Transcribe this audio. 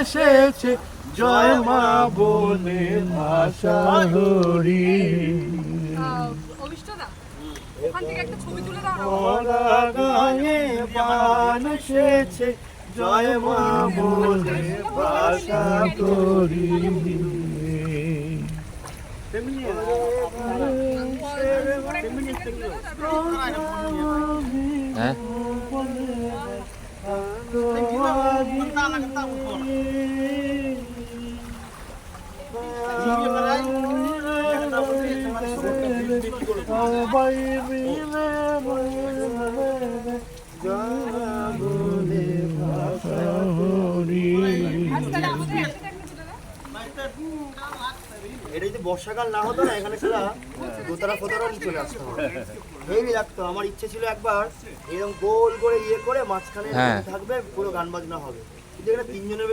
এসেছে জয় মা বলে ভাষা হরি অভিষ্টদা ওখান থেকে একটা ছবি তুলে দাও না ওরা গায়ে বান এসেছে জয় মা বলে ভাষা করি হ্যাঁ সবাই মিলে বলে ভাষা হরি এটা যদি বর্ষাকাল না হতো না এখানে ছিল দোতারা ফোতারা নিয়ে চলে আসতো হেভি লাগতো। আমার ইচ্ছে ছিল একবার এরকম গোল করে ইয়ে করে মাঝখানে থাকবে পুরো গান বাজনা হবে, কিন্তু এখানে তিনজনের বেশি